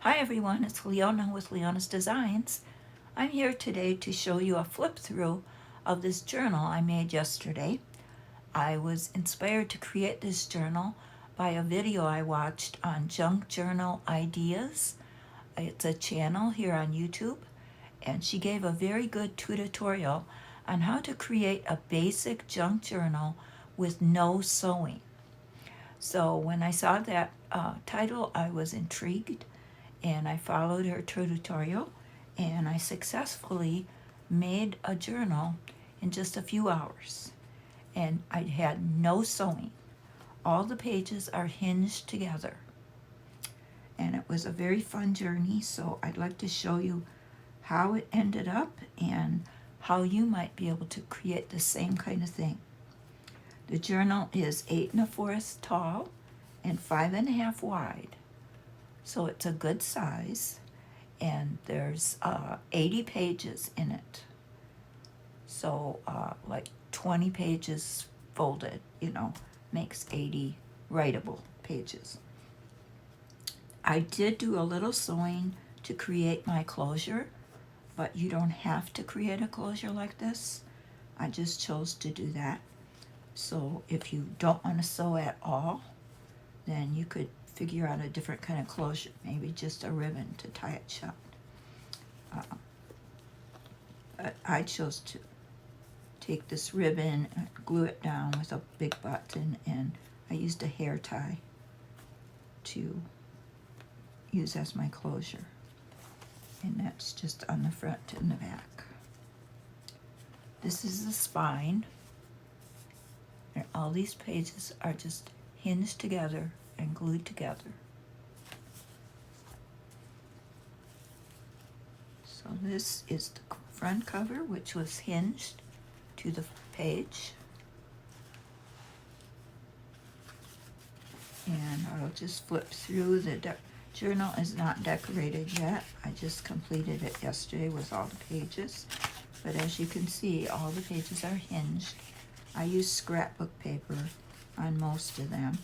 Hi everyone, it's Leona with Leona's Designs. I'm here today to show you a flip through of this journal I made yesterday. I was inspired to create this journal by a video I watched on Junk Journal Ideas. It's a channel here on YouTube, and she gave a very good tutorial on how to create a basic junk journal with no sewing. So when I saw that title, I was intrigued and I followed her tutorial and I successfully made a journal in just a few hours. And I had no sewing. All the pages are hinged together. And it was a very fun journey, so I'd like to show you how it ended up and how you might be able to create the same kind of thing. The journal is 8 1/4 tall and 5 1/2 wide. So it's a good size, and there's 80 pages in it. So like 20 pages folded, makes 80 writable pages. I did do a little sewing to create my closure, but you don't have to create a closure like this. I just chose to do that. So if you don't want to sew at all, then you could figure out a different kind of closure, maybe just a ribbon to tie it shut. But I chose to take this ribbon and glue it down with a big button, and I used a hair tie to use as my closure. And that's just on the front and the back. This is the spine. And all these pages are just hinged together and glued together. So this is the front cover, which was hinged to the page. And I'll just flip through. The journal is not decorated yet. I just completed it yesterday with all the pages. But as you can see, all the pages are hinged. I use scrapbook paper on most of them.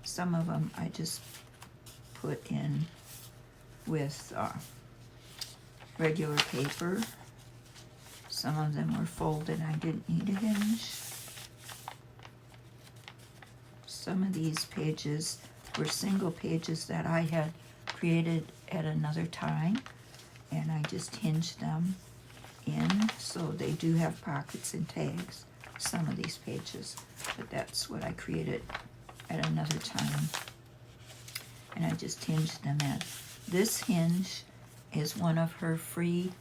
Some of them I just put in with regular paper. Some of them were folded. I didn't need a hinge. Some of these pages were single pages that I had created at another time, and I just hinged them in, so they do have pockets and tags, some of these pages, but that's what I created at another time, and I just hinged them in. This hinge is one of her free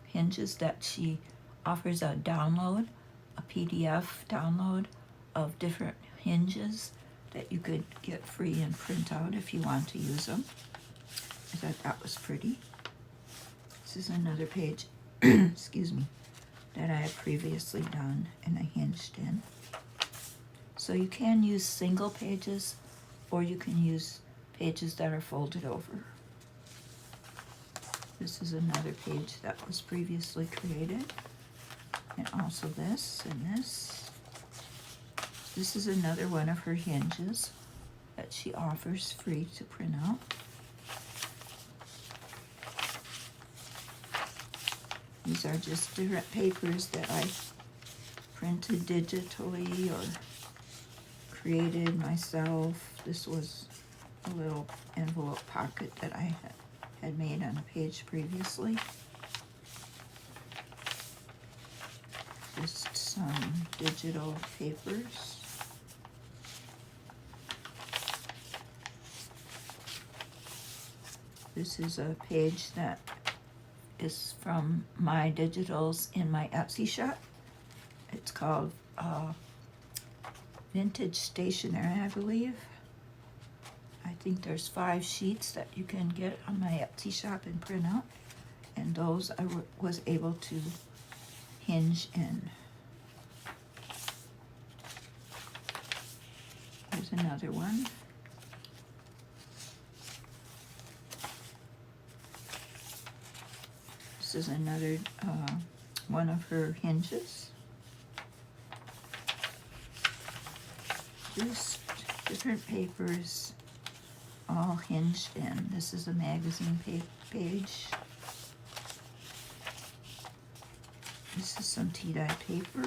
hinges that she offers a download, a PDF download of different hinges that you could get free and print out if you want to use them. I thought that was pretty. This is another page, excuse me, that I had previously done and I hinged in. So you can use single pages, or you can use pages that are folded over. This is another page that was previously created, and also this and this. This is another one of her hinges that she offers free to print out. These are just different papers that I printed digitally or created myself. This was a little envelope pocket that I had made on a page previously. Just some digital papers. This is a page that is from my digitals in my Etsy shop. It's called Vintage Stationery, I believe. I think there's 5 sheets that you can get on my Etsy shop and print out, and those I was able to hinge in. Here's another one. This is another one of her hinges. Just different papers all hinged in. This is a magazine page. This is some tea-dye paper.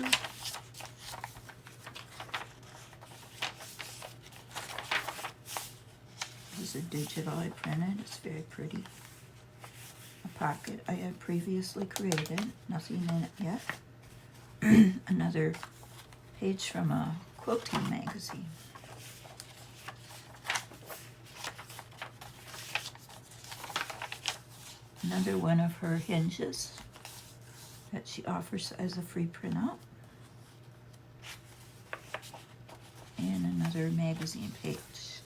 This is a digital I printed. It's very pretty. A pocket I had previously created. Nothing in it yet. Another page from a quilting magazine. Another one of her hinges that she offers as a free printout. And another magazine page.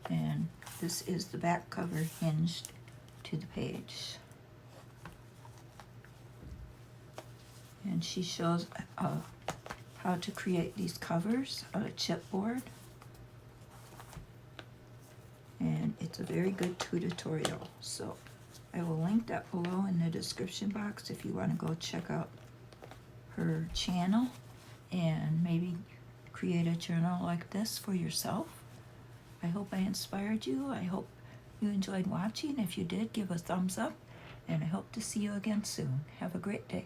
And this is the back cover hinged to the page. And she shows how to create these covers on a chipboard. And it's a very good tutorial. So I will link that below in the description box if you want to go check out her channel and maybe create a journal like this for yourself. I hope I inspired you. I hope you enjoyed watching. If you did, give a thumbs up, and I hope to see you again soon. Have a great day.